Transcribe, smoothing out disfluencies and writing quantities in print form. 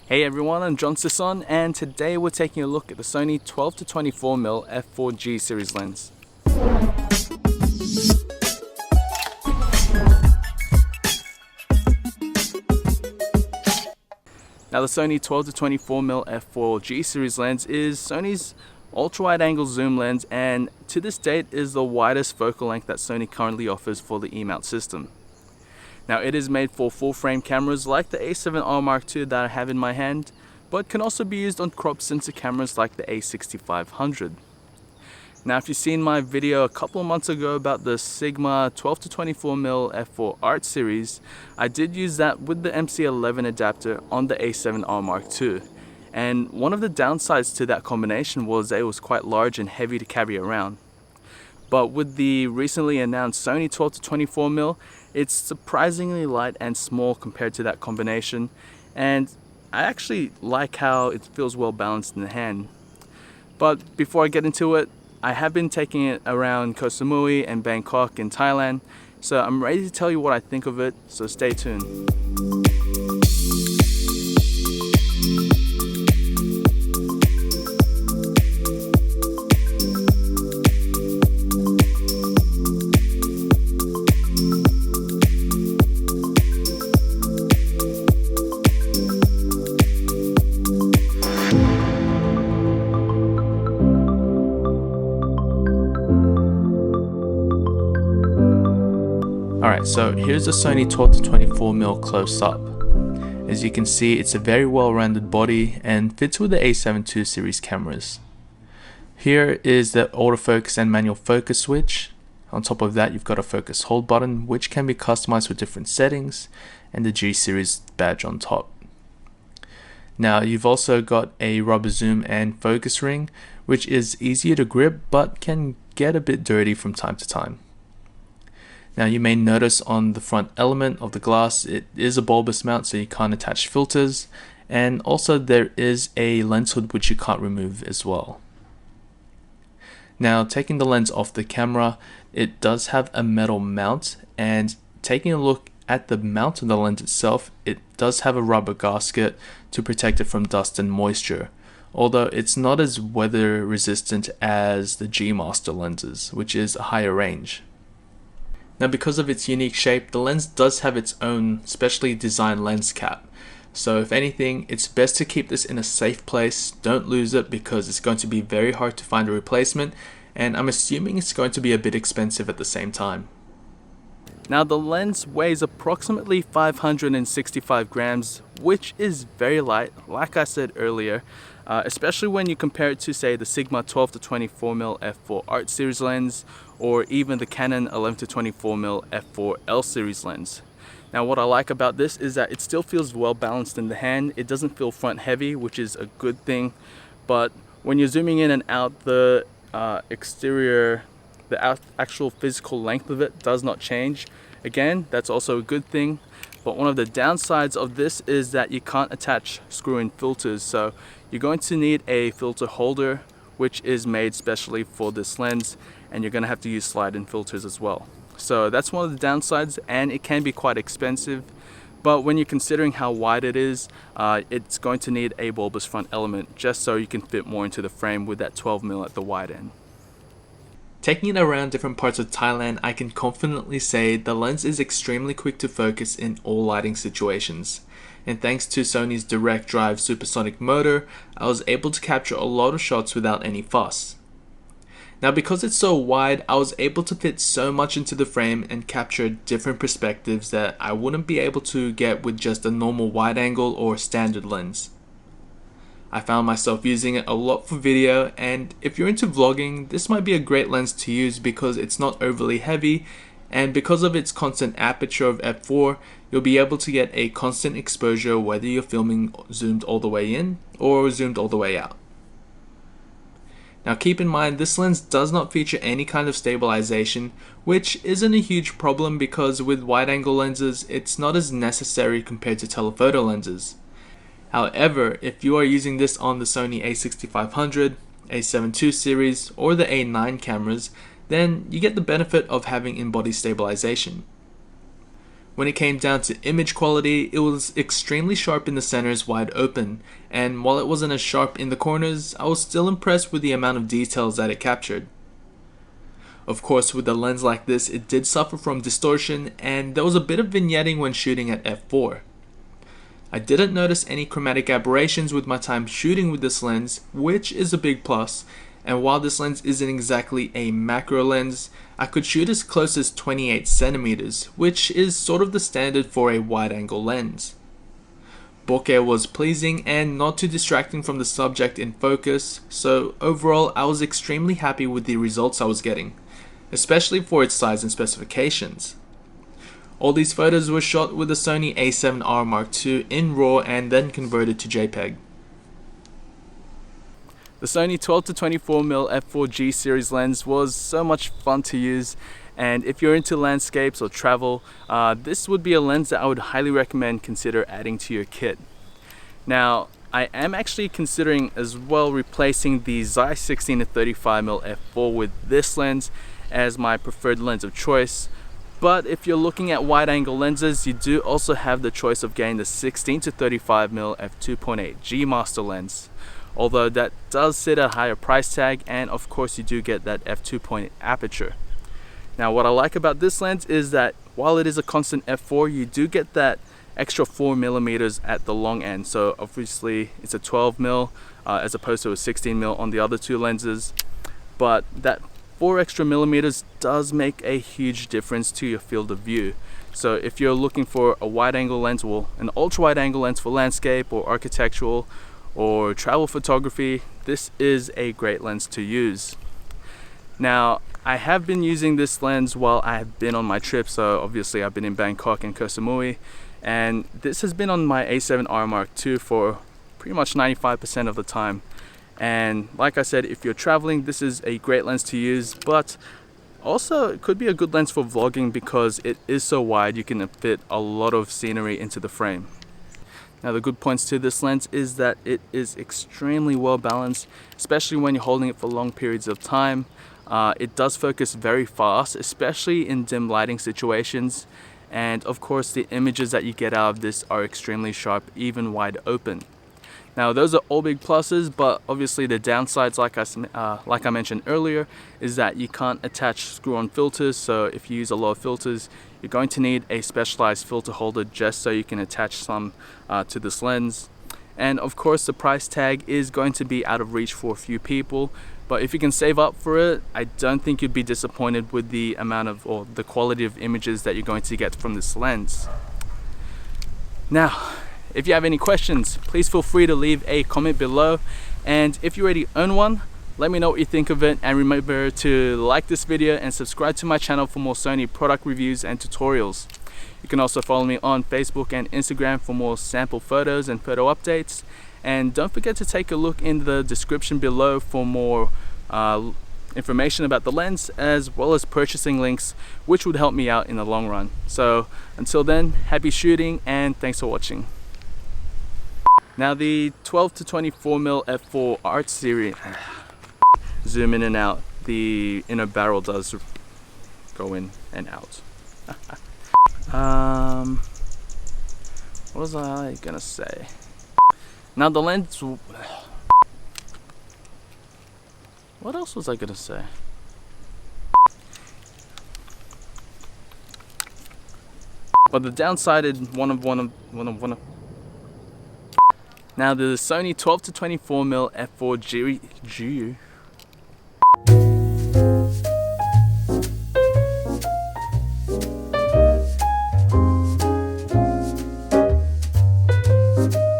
Hey everyone, I'm John Sison, and today we're taking a look at the Sony 12-24mm f4G series lens. Now the Sony 12-24mm f4G series lens is Sony's ultra-wide angle zoom lens, and to this date is the widest focal length that Sony currently offers for the E-mount system. Now it is made for full frame cameras like the A7R Mark II that I have in my hand, but can also be used on crop sensor cameras like the A6500. Now if you've seen my video a couple of months ago about the Sigma 12-24mm f4 Art series, I did use that with the MC11 adapter on the A7R Mark II. And one of the downsides to that combination was that it was quite large and heavy to carry around. But with the recently announced Sony 12-24mm, it's surprisingly light and small compared to that combination, and I actually like how it feels well balanced in the hand. But before I get into it, I have been taking it around Koh Samui and Bangkok in Thailand, so I'm ready to tell you what I think of it, so stay tuned. Alright, so here's the Sony 12-24mm close up. As you can see, it's a very well rounded body and fits with the A7 II series cameras. Here is the autofocus and manual focus switch. On top of that, you've got a focus hold button which can be customized with different settings, and the G series badge on top. Now you've also got a rubber zoom and focus ring, which is easier to grip but can get a bit dirty from time to time. Now you may notice on the front element of the glass it is a bulbous mount, so you can't attach filters, and also there is a lens hood which you can't remove as well. Now taking the lens off the camera, it does have a metal mount, and taking a look at the mount of the lens itself, it does have a rubber gasket to protect it from dust and moisture, although it's not as weather resistant as the G Master lenses, which is a higher range. Now because of its unique shape, the lens does have its own specially designed lens cap. So if anything, it's best to keep this in a safe place, don't lose it because it's going to be very hard to find a replacement, and I'm assuming it's going to be a bit expensive at the same time. Now the lens weighs approximately 565 grams, which is very light, like I said earlier, especially when you compare it to say the Sigma 12-24mm f4 Art series lens, or even the Canon 11-24mm f4 L series lens. Now what I like about this is that it still feels well balanced in the hand. It doesn't feel front heavy, which is a good thing, but when you're zooming in and out, the actual physical length of it does not change. Again, that's also a good thing, but one of the downsides of this is that you can't attach screw-in filters, so you're going to need a filter holder which is made specially for this lens, and you're going to have to use slide-in filters as well. So that's one of the downsides, and it can be quite expensive, but when you're considering how wide it is, it's going to need a bulbous front element just so you can fit more into the frame with that 12mm at the wide end. Taking it around different parts of Thailand, I can confidently say the lens is extremely quick to focus in all lighting situations. And thanks to Sony's direct drive supersonic motor, I was able to capture a lot of shots without any fuss. Now because it's so wide, I was able to fit so much into the frame and capture different perspectives that I wouldn't be able to get with just a normal wide angle or standard lens. I found myself using it a lot for video, and if you're into vlogging, this might be a great lens to use because it's not overly heavy, and because of its constant aperture of f4, you'll be able to get a constant exposure whether you're filming zoomed all the way in or zoomed all the way out. Now keep in mind, this lens does not feature any kind of stabilization, which isn't a huge problem because with wide angle lenses, it's not as necessary compared to telephoto lenses. However, if you are using this on the Sony a6500, a7 II series, or the A9 cameras, then you get the benefit of having in-body stabilization. When it came down to image quality, it was extremely sharp in the centers wide open, and while it wasn't as sharp in the corners, I was still impressed with the amount of details that it captured. Of course, with a lens like this, it did suffer from distortion, and there was a bit of vignetting when shooting at f4. I didn't notice any chromatic aberrations with my time shooting with this lens, which is a big plus, and while this lens isn't exactly a macro lens, I could shoot as close as 28cm, which is sort of the standard for a wide-angle lens. Bokeh was pleasing and not too distracting from the subject in focus, so overall I was extremely happy with the results I was getting, especially for its size and specifications. All these photos were shot with the Sony a7R Mark II in RAW and then converted to JPEG. The Sony 12-24mm f4G series lens was so much fun to use, and if you're into landscapes or travel, this would be a lens that I would highly recommend consider adding to your kit. Now, I am actually considering as well replacing the Zeiss 16-35mm f4 with this lens as my preferred lens of choice. But if you're looking at wide-angle lenses, you do also have the choice of getting the 16-35mm f2.8 G Master lens, although that does sit at a higher price tag, and of course you do get that f2.8 aperture. Now what I like about this lens is that while it is a constant f4, you do get that extra 4mm at the long end, so obviously it's a 12mm as opposed to a 16mm on the other two lenses, but that 4 extra millimeters does make a huge difference to your field of view. So if you're looking for a wide angle lens, well, an ultra wide angle lens for landscape or architectural or travel photography, this is a great lens to use. Now, I have been using this lens while I have been on my trip, so obviously I've been in Bangkok and Koh Samui, and this has been on my a7R Mark II for pretty much 95% of the time. And like I said, if you're traveling, this is a great lens to use, but also it could be a good lens for vlogging because it is so wide you can fit a lot of scenery into the frame. Now the good points to this lens is that it is extremely well balanced, especially when you're holding it for long periods of time. It does focus very fast, especially in dim lighting situations, and of course the images that you get out of this are extremely sharp, even wide open. Now those are all big pluses, but obviously the downsides, like I mentioned earlier, is that you can't attach screw-on filters. So if you use a lot of filters, you're going to need a specialized filter holder just so you can attach some to this lens. And of course the price tag is going to be out of reach for a few people, but if you can save up for it, I don't think you'd be disappointed with the amount of, or the quality of images that you're going to get from this lens. Now, if you have any questions, please feel free to leave a comment below, and if you already own one, let me know what you think of it, and remember to like this video and subscribe to my channel for more Sony product reviews and tutorials. You can also follow me on Facebook and Instagram for more sample photos and photo updates, and don't forget to take a look in the description below for more information about the lens, as well as purchasing links, which would help me out in the long run. So until then, happy shooting and thanks for watching. Now the 12-24mm f4 art series, zoom in and out, the inner barrel does go in and out. What was I gonna say? Now the lens, what else was I gonna say? But the downside is one of now the Sony 12-24mm f4 G